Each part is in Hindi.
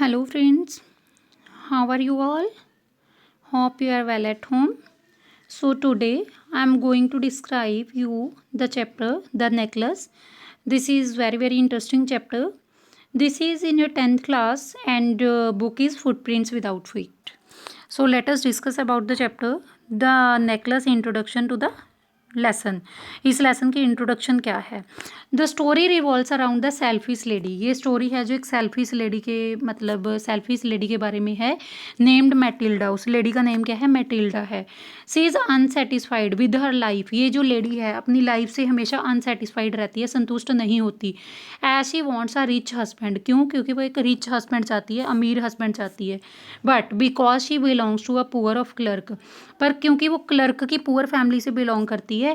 Hello friends, how are you all? Hope you are well at home. So today I am going to describe you the chapter The Necklace. This is very interesting chapter. This is in your 10th class and book is Footprints Without Feet. So let us discuss about the chapter The Necklace Introduction to the lesson. इस लेसन की इंट्रोडक्शन क्या है? The story revolves around the selfish lady. ये स्टोरी है जो एक सेल्फिश लेडी के मतलब सेल्फिश लेडी के बारे में है, नेम्ड मैटिल्डा. उस लेडी का नेम क्या है? मैटिल्डा है. She is unsatisfied with her life. ये जो लेडी है अपनी लाइफ से हमेशा अनसेटिस्फाइड रहती है, संतुष्ट नहीं होती. As she wants a rich husband. क्यों? क्योंकि वो एक रिच हस्बैंड चाहती है, अमीर हस्बैंड चाहती है. But because she belongs to a poor of clerk. पर क्योंकि वो क्लर्क की पुअर फैमिली से बिलोंग करती है,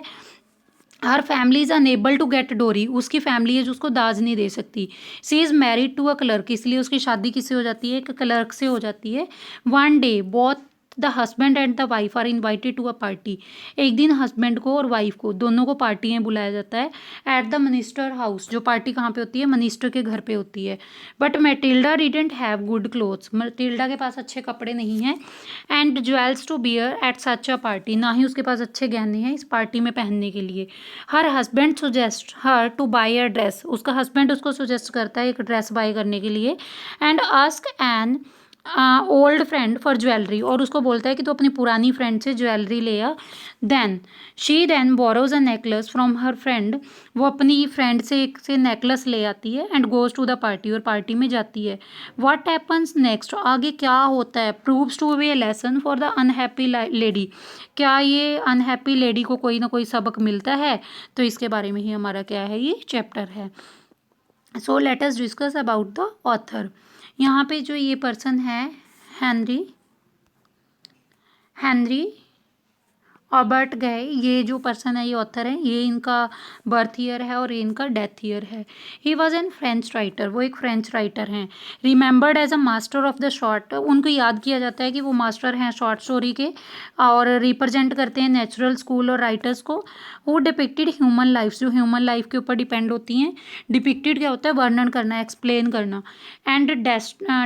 her family is unable to get dowry. उसकी फैमिली है जो उसको दाज नहीं दे सकती. She is married to a clerk. इसलिए उसकी शादी किससे हो जाती है? एक क्लर्क से हो जाती है. One day both the husband and the wife are invited to a party. एक दिन हस्बैंड को और वाइफ को दोनों को पार्टी में बुलाया जाता है एट द मिनिस्टर हाउस. जो पार्टी कहाँ पे होती है? मिनिस्टर के घर पे होती है. But Matilda didn't have good clothes. Matilda के पास अच्छे कपड़े नहीं हैं. And jewels to wear at such a party. ना ही उसके पास अच्छे गहने हैं इस पार्टी में पहनने के लिए. Her husband suggest her to buy a dress. उसका हस्बैंड उसको सुजेस्ट करता है एक ड्रेस बाई करने के लिए. And ask an old friend for jewellery. और उसको बोलता है कि तो अपनी पुरानी फ्रेंड से ज्वेलरी ले आ. Then borrows a necklace from her friend. वो अपनी फ्रेंड से एक से नेकलेस ले आती है and goes to the party. और पार्टी में जाती है. What happens next. आगे क्या होता है? Proves to be a lesson for the unhappy lady. क्या ये अनहैप्पी लेडी को कोई ना कोई सबक मिलता है? तो इसके बारे में ही हमारा क्या है? ये चैप्टर है. So let us discuss about the author. यहाँ पे जो ये पर्सन है हेनरी ऑबर्ट गए, ये जो पर्सन है ये ऑथर है. ये इनका बर्थ ईयर है और ये इनका डेथ ईयर है. He was an French writer. वो एक फ्रेंच राइटर हैं. Remembered as a master of the short. उनको याद किया जाता है कि वो मास्टर हैं शॉर्ट स्टोरी के और रिप्रेजेंट करते हैं नेचुरल स्कूल और राइटर्स को. वो डिपिक्टेड ह्यूमन लाइफ, जो ह्यूमन लाइफ के ऊपर डिपेंड होती हैं. डिपिक्टेड क्या होता है? वर्णन करना, एक्सप्लेन करना. एंड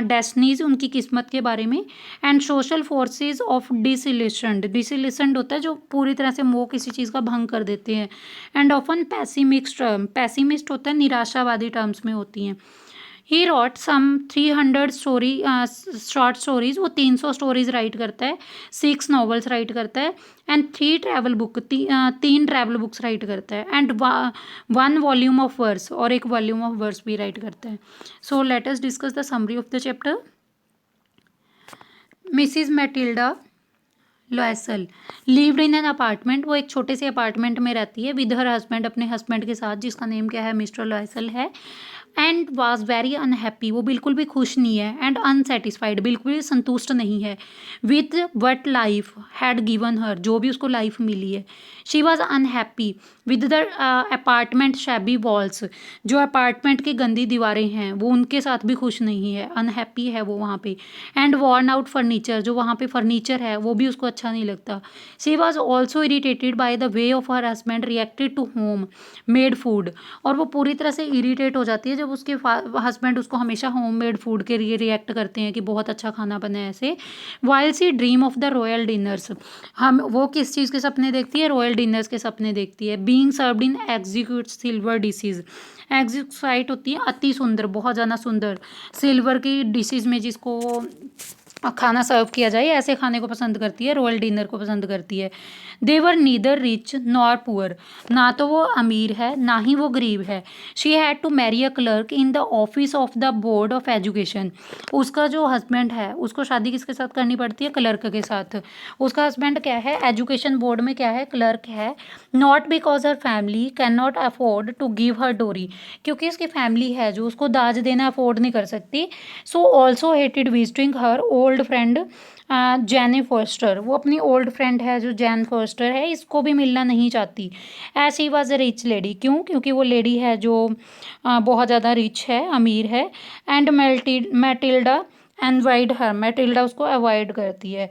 डेस्टनीज, उनकी किस्मत के बारे में. एंड सोशल फोर्सेज ऑफ डिसइल्यूशन्ड होता है जो पूरी तरह से मोह किसी चीज़ का भंग कर देते हैं. एंड ऑफन पैसिमिस्ट होता है, निराशावादी टर्म्स में होती हैं. ही रॉट सम 300 शॉर्ट स्टोरीज. वो 300 स्टोरीज राइट करता है. 6 नॉवेल्स राइट करता है. And 3 travel book, 3 travel books write करता है. एंड 1 वॉल्यूम ऑफ वर्स, और एक वॉल्यूम ऑफ वर्स भी राइट करता है. So let us discuss the summary of the chapter. Mrs Matilda Loisel lived in an apartment. वो एक छोटे से अपार्टमेंट में रहती है विद हर हस्बैंड, अपने हस्बैंड के साथ, जिसका नेम क्या है? मिस्टर लॉयसल है. And was very unhappy. वो बिल्कुल भी खुश नहीं है. एंड अनसेटिस्फाइड, बिल्कुल भी संतुष्ट नहीं है with what life had given her. जो भी उसको लाइफ मिली है. She was unhappy with the apartment shabby walls. जो अपार्टमेंट की गंदी दीवारें हैं वो उनके साथ भी खुश नहीं है, अनहैप्पी है वो वहाँ पे. And worn out furniture. जो वहाँ पे फर्नीचर है वो भी उसको अच्छा नहीं लगता. She was also irritated by the way of her husband reacted to home made food. और वो पूरी तरह से इरीटेट हो जाती है जब उसके हस्बैंड उसको हमेशा होम मेड फूड के लिए रिएक्ट करते हैं कि बहुत अच्छा खाना बना है ऐसे. While she dream of the royal dinners. हम वो किस चीज़ के सपने देखती है? रॉयल डिनर्स के सपने देखती है. Being served in execute silver dishes. Execute होती है अति सुंदर, बहुत ज़्यादा सुंदर सिल्वर की डिशेज में जिसको खाना सर्व किया जाए, ऐसे खाने को पसंद करती है, रॉयल डिनर को पसंद करती है. देवर नीदर रिच नॉर पुअर. ना तो वो अमीर है ना ही वो गरीब है. She had to marry a clerk in the office of the board of education. उसका जो हस्बैंड है उसको शादी किसके साथ करनी पड़ती है? क्लर्क के साथ. उसका हस्बैंड क्या है? एजुकेशन बोर्ड में क्या है? क्लर्क है. Not because her family can not afford to give her dowry. क्योंकि उसकी फैमिली है जो उसको दाज देना अफोर्ड नहीं कर सकती. So also hated visiting her old friend Jain foster. वो अपनी ओल्ड फ्रेंड है जो जैन फॉस्टर है, इसको भी मिलना नहीं चाहती. As he was a rich lady. क्यों? क्योंकि वो लेडी है जो बहुत ज़्यादा रिच है, अमीर है. And Matilda avoid her, Matilda उसको अवॉइड करती है।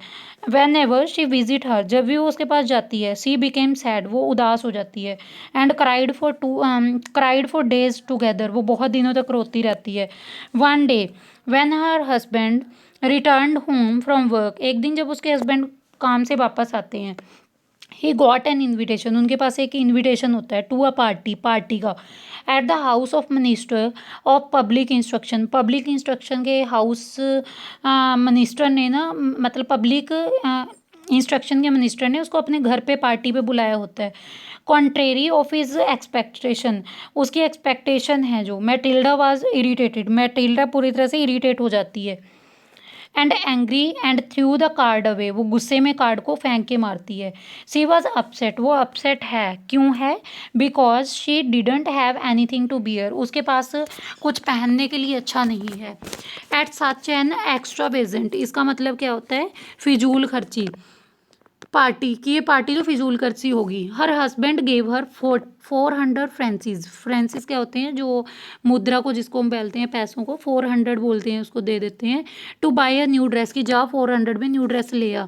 When ever she visit her, जब भी वो उसके पास जाती है, सी बिकेम सैड, वो उदास हो जाती है। And cried for days together, वो बहुत दिनों तक रोती रहती है। One day when her husband return home from work, एक दिन जब उसके हस्बैंड काम से वापस आते हैं, ही गॉट एन इन्विटेशन, उनके पास एक इन्विटेशन होता है टू अ पार्टी का, at the house of minister of public instruction, public instruction के हाउस मिनिस्टर ने ना, मतलब पब्लिक इंस्ट्रक्शन के मिनिस्टर ने उसको अपने घर पे पार्टी पे बुलाया होता है। कॉन्ट्रेरी ऑफ हिज एक्सपेक्टेशन, उसकी एक्सपेक्टेशन है जो, मैटिल्डा वाज इरिटेटेड, मैटिल्डा पूरी तरह से इरिटेट हो जाती है। And angry and threw the card away, वो गुस्से में कार्ड को फेंक के मारती है। शी वॉज अपसेट, वो अपसेट है, क्यों है? Because she didn't have anything to wear, उसके पास कुछ पहनने के लिए अच्छा नहीं है। At such an extravagant, इसका मतलब क्या होता है? फिजूल खर्ची पार्टी की, ये पार्टी तो फिजूल खर्ची होगी। हर हस्बैंड गेव हर 400 फ्रेंसीज, फ्रेंसीज क्या होते हैं? जो मुद्रा को, जिसको हम बोलते हैं पैसों को, 400 बोलते हैं, उसको दे देते हैं। To buy a new dress, की जा 400 में न्यू ड्रेस ले आ।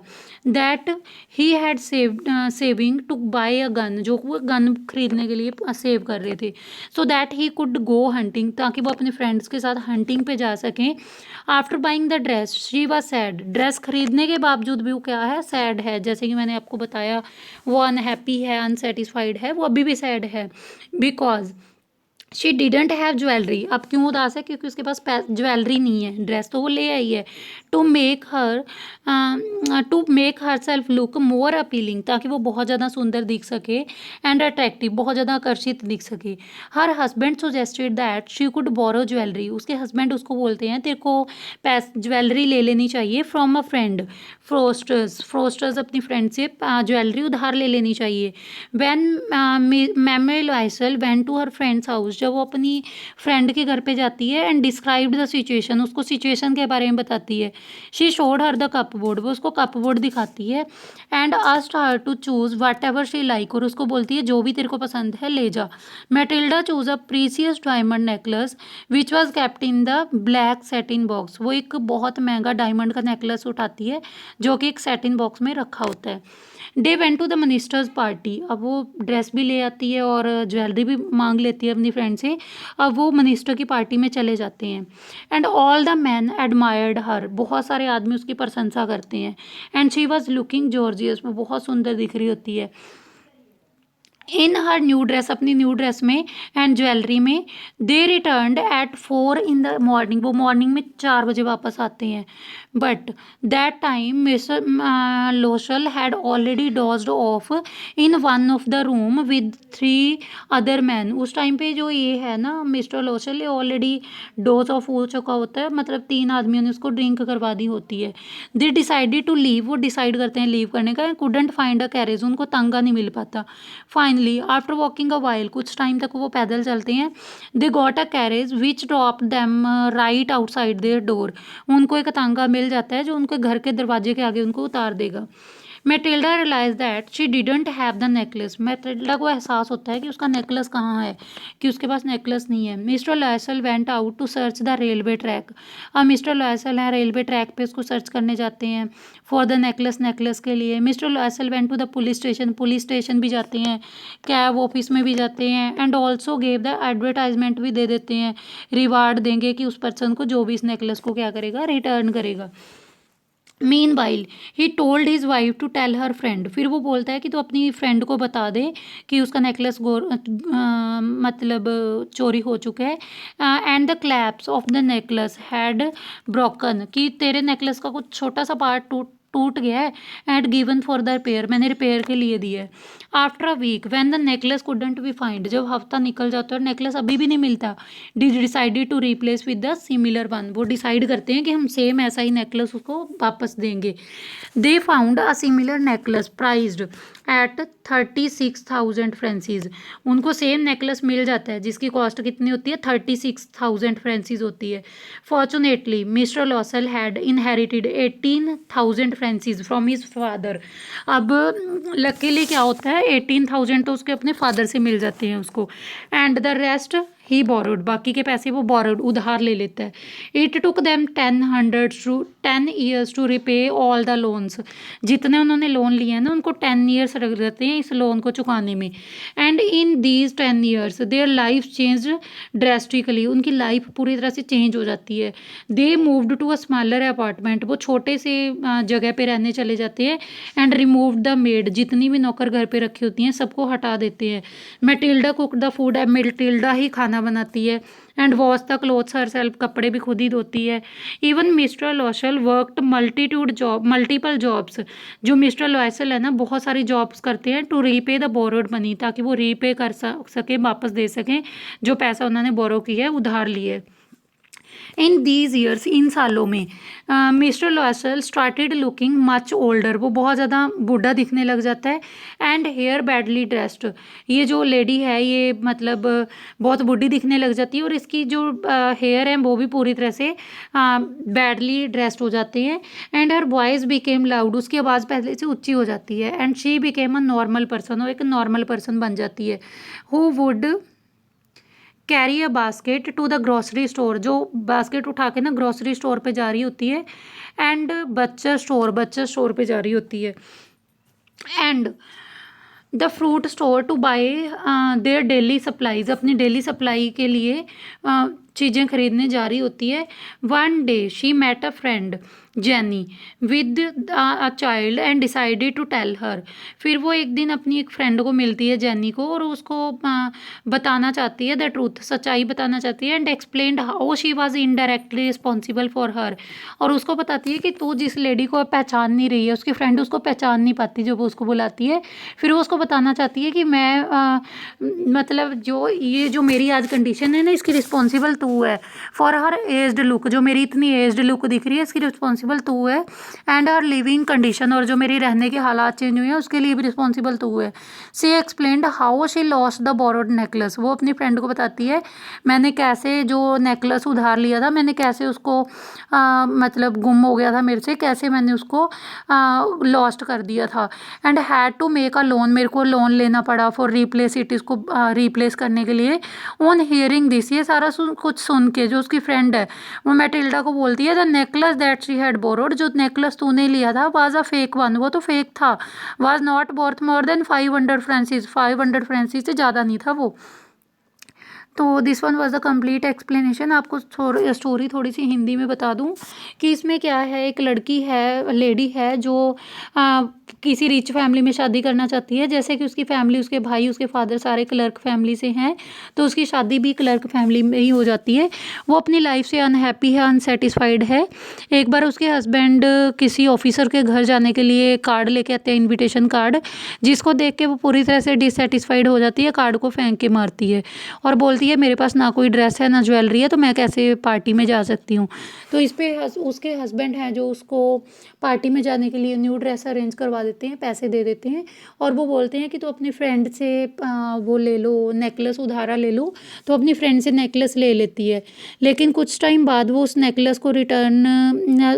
That he had saving to buy a gun, जो वो गन खरीदने के लिए सेव कर रहे थे। So that he could go hunting, ताकि वो अपने फ्रेंड्स के साथ हंटिंग पे जा सकें। After buying the dress she was sad, dress खरीदने के बावजूद भी वो क्या है? सैड है। जैसे कि मैंने आपको बताया, वो अनहैप्पी है, अनसेटिस्फाइड है, वो अभी भी सैड है। Because she didn't have jewellery, अब क्यों उदास है? क्योंकि उसके पास ज्वेलरी नहीं है, ड्रेस तो वो ले आई है। To make herself look more appealing, ताकि वो बहुत ज़्यादा सुंदर दिख सके, एंड अट्रैक्टिव, बहुत ज़्यादा आकर्षित दिख सके। Her husband suggested that she could borrow jewellery, उसके हस्बैंड उसको बोलते हैं तेरे को ज्वेलरी ले लेनी चाहिए फ्रॉम अ फ्रेंड। फ्रोस्टर्स अपनी फ्रेंड से ज्वेलरी उधार ले लेनी चाहिए। वैन मैमल Loisel went to her friend's house, जब वो अपनी फ्रेंड के घर पे जाती है, एंड डिस्क्राइब्ड द सिचुएशन, उसको सिचुएशन के बारे में बताती है। She showed her the cupboard, वो उसको कप बोर्ड दिखाती है। And asked her to choose whatever she like, और उसको बोलती है जो भी तेरे को पसंद है ले जा। Matilda choose a precious diamond necklace which was kept in the black satin box, वो एक बहुत महंगा डायमंड का नेकलेस उठाती है जो कि एक सेटिन बॉक्स में रखा होता है। They went to the minister's party, अब वो ड्रेस भी ले आती है और ज्वेलरी भी मांग लेती है अपनी फ्रेंड से। अब वो मिनिस्टर की पार्टी में चले जाते हैं। And all the man admired her, बहुत सारे आदमी उसकी प्रशंसा करते हैं। And she was looking gorgeous, वो बहुत सुंदर दिख रही होती है। इन हर न्यू ड्रेस, अपनी न्यू ड्रेस में एंड ज्वेलरी में। They returned at 4 in the morning, वो मॉर्निंग में 4 बजे वापस आते हैं। But that time Mr Loisel had already dozed off in one of the room with 3 other man, उस टाइम पे जो ये है ना मिस्टर लोशल, ये ऑलरेडी डोज ऑफ हो चुका होता है, मतलब 3 आदमियों ने उसको ड्रिंक करवा दी होती है। दे डिसाइडेड टू लीव, वो डिसाइड करते हैं लीव करने का। कुडंट फाइंड अ कैरेज, उनको तांगा नहीं मिल पाता। Finally after walking a while, कुछ टाइम तक वो पैदल चलते हैं। They got a carriage which drop them right outside their door, उनको एक तांगा मिल जाता है जो उनके घर के दरवाजे के आगे उनको उतार देगा। Matilda realise that she didn't have the necklace, Matilda को एहसास होता है कि उसका नेकलेस कहाँ है, कि उसके पास नेकलेस नहीं है। Mr Loisel went out to search the railway track, अब मिस्टर लॉयसल है रेलवे ट्रैक पे उसको सर्च करने जाते हैं फॉर द नेकलेस, नेकलेस के लिए। Mr Loisel went to the police station भी जाते हैं, कैब ऑफिस में भी जाते हैं, and also gave the advertisement भी दे देते हैं, रिवार्ड देंगे कि उस पर्सन को जो भी इस नेकलेस को क्या करेगा, रिटर्न करेगा। Meanwhile he told his wife to tell her friend, फिर वो बोलता है कि तो अपनी फ्रेंड को बता दे कि उसका नेकलेस मतलब चोरी हो चुका है। And the clasps of the necklace had broken, कि तेरे नेकलेस का कुछ छोटा सा पार्ट टूट गया है। And given for the repair, मैंने रिपेयर के लिए दिया है। After a week when the necklace couldn't be find, जब हफ्ता निकल जाता है और नेकलेस अभी भी नहीं मिलता, decided to replace with the similar one, वो डिसाइड करते हैं कि हम सेम ऐसा ही नेकलेस उसको वापस देंगे। They found a similar necklace priced at 36,000 francs, उनको सेम नेकलेस मिल जाता है जिसकी कॉस्ट कितनी होती है? 36,000 फ्रेंसीज होती है। Fortunately Mr Loisel had inherited 18,000 francs from his father, अब लकीली क्या होता है 18,000 तो उसके अपने फादर से मिल जाते हैं उसको। And the rest he borrowed, बाकी के पैसे वो बोरोड उधार ले लेता है। It took them 10 years to repay all the loans, जितने उन्होंने लोन लिए हैं ना उनको 10 ईयर्स लग जाते हैं इस लोन को चुकाने में। And in these 10 years their life change drastically, उनकी लाइफ पूरी तरह से चेंज हो जाती है। They moved to a smaller apartment, वो छोटे से जगह पे रहने चले जाते हैं। एंड रिमूव द मेड, जितनी भी नौकर घर पे रखी होती हैं सबको हटा देते हैं। Matilda cook the food, Matilda ही खाना बनाती है। And wash the clothes herself, कपड़े भी खुद ही धोती है। Even Mr Loisel worked multiple jobs, जो मिस्टर लॉयसल है ना बहुत सारी जॉब्स करते हैं to repay the borrowed money, ताकि वो रीपे कर सके, वापस दे सकें जो पैसा उन्होंने बोरो किया है, उधार लिए। इन दीज ईयर्स, इन सालों में mister लॉसल started looking much older, वो बहुत ज़्यादा बूढ़ा दिखने लग जाता है। एंड हेयर बैडली ड्रेस्ड, ये जो लेडी है ये मतलब बहुत बूढ़ी दिखने लग जाती है, और इसकी जो हेयर है वो भी पूरी तरह से बैडली ड्रेस्ड हो जाते हैं। And her voice became loud, उसकी आवाज़ पहले से ऊंची हो जाती है। And she became a normal person, वो एक नॉर्मल पर्सन बन जाती है। Who would carry a basket to the grocery store, जो बास्केट उठा के ना ग्रॉसरी स्टोर पे जा रही होती है। एंड बच्चर स्टोर पे जा रही होती है। And the fruit store to buy their daily supplies, अपनी डेली सप्लाई के लिए चीज़ें खरीदने जा रही होती है। One day she met a friend Jenny with a child and decided to tell her, फिर वो एक दिन अपनी एक फ्रेंड को मिलती है जेनी को, और उसको बताना चाहती है द ट्रूथ, सच्चाई बताना चाहती है। And explained how she was indirectly responsible for her, और उसको बताती है कि तू जिस लेडी को पहचान नहीं रही है, उसकी फ्रेंड उसको पहचान नहीं पाती जो वो उसको बुलाती है, फिर वो उसको बताना चाहती है कि मैं मतलब जो मेरी आज कंडीशन है ना इसकी रिस्पॉन्सिबल तू है। फॉर हर एज्ड लुक, जो मेरी इतनी एज्ड लुक दिख रही है इसकी रिस्पॉन्सिबल तू है। एंड हर लिविंग कंडीशन, और जो मेरी रहने के हालात चेंज हुए हैं उसके लिए भी रिस्पॉन्सिबल तू है। She explained how she lost the borrowed necklace, वो अपनी फ्रेंड को बताती है मैंने कैसे जो नेकलेस उधार लिया था, मैंने कैसे उसको मतलब गुम हो गया था मेरे से, कैसे मैंने उसको लॉस्ट कर दिया था। And had to make a loan, मेरे को लोन लेना पड़ा फॉर रिप्लेस इट, इसको रिप्लेस करने के लिए। ऑन हियरिंग दिस, ये सारा कुछ सुन के जो उसकी फ्रेंड है वो मैटिल्डा को बोलती है the necklace that she had borrowed, जो नेकलेस तूने लिया था वाज अ फेक वन, वो तो फेक था। Was not worth more than 500 Française, 500 Française से ज़्यादा नहीं था वो। तो this one was the complete explanation. आपको स्टोरी थोड़ी सी हिंदी में बता दूं कि इसमें क्या है, एक लड़की है, लेडी है जो किसी रिच फैमिली में शादी करना चाहती है। जैसे कि उसकी फैमिली, उसके भाई, उसके फादर सारे क्लर्क फैमिली से हैं, तो उसकी शादी भी क्लर्क फैमिली में ही हो जाती है। वो अपनी लाइफ से अनहैप्पी है, अनसेटिस्फाइड है। एक बार उसके हस्बैंड किसी ऑफिसर के घर जाने के लिए कार्ड लेके आते हैं, इन्विटेशन कार्ड, जिसको देख के वो पूरी तरह से डिससेटिस्फाइड हो जाती है, कार्ड को फेंक के मारती है और बोलती है मेरे पास ना कोई ड्रेस है ना ज्वेलरी है, तो मैं कैसे पार्टी में जा सकती हूँ। तो इस पे उसके हस्बैंड हैं जो उसको पार्टी में जाने के लिए न्यू ड्रेस अरेंज करवा देते हैं, पैसे दे देते हैं, और वो बोलते हैं कि तो अपनी फ्रेंड से वो ले लो, नेकलेस उधारा ले लो। तो अपनी फ्रेंड से नेकलेस ले लेती है, लेकिन कुछ टाइम बाद वो उस नेकलेस को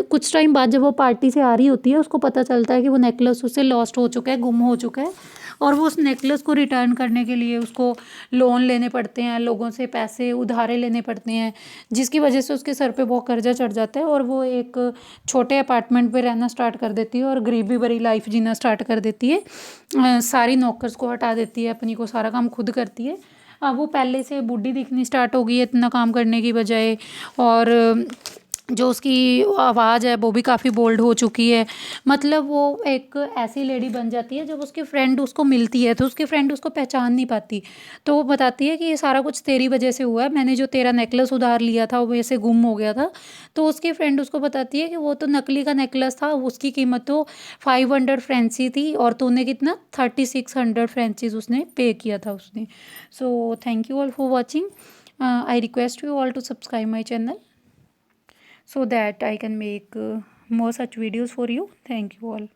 कुछ टाइम बाद जब वो पार्टी से आ रही होती है उसको पता चलता है कि वो नेकलेस उससे लॉस्ट हो चुका है, गुम हो चुका है, और वो उस नेकलेस को रिटर्न करने के लिए उसको लोन लेने पड़ते हैं, लोगों से पैसे उधारे लेने पड़ते हैं, जिसकी वजह से उसके सर पे बहुत कर्जा चढ़ जाता है और वो एक छोटे अपार्टमेंट पे रहना स्टार्ट कर देती है और गरीबी भरी लाइफ जीना स्टार्ट कर देती है। सारी नौकर्स को हटा देती है, अपनी को सारा काम खुद करती है। अब वो पहले से बूढ़ी दिखनी स्टार्ट हो गई है इतना काम करने की बजाय, और जो उसकी आवाज़ है वो भी काफ़ी बोल्ड हो चुकी है। मतलब वो एक ऐसी लेडी बन जाती है, जब उसकी फ्रेंड उसको मिलती है तो उसकी फ्रेंड उसको पहचान नहीं पाती, तो वो बताती है कि ये सारा कुछ तेरी वजह से हुआ है, मैंने जो तेरा नेकलेस उधार लिया था वो वैसे गुम हो गया था। तो उसकी फ्रेंड उसको बताती है कि वो तो नकली का नेकलेस था, उसकी कीमत तो 500 फ्रेंची थी और तूने कितना 3600 फ्रेंचीज उसने पे किया था उसने। So thank you all for watching. I request you all to subscribe my channel so that I can make more such videos for you. Thank you all.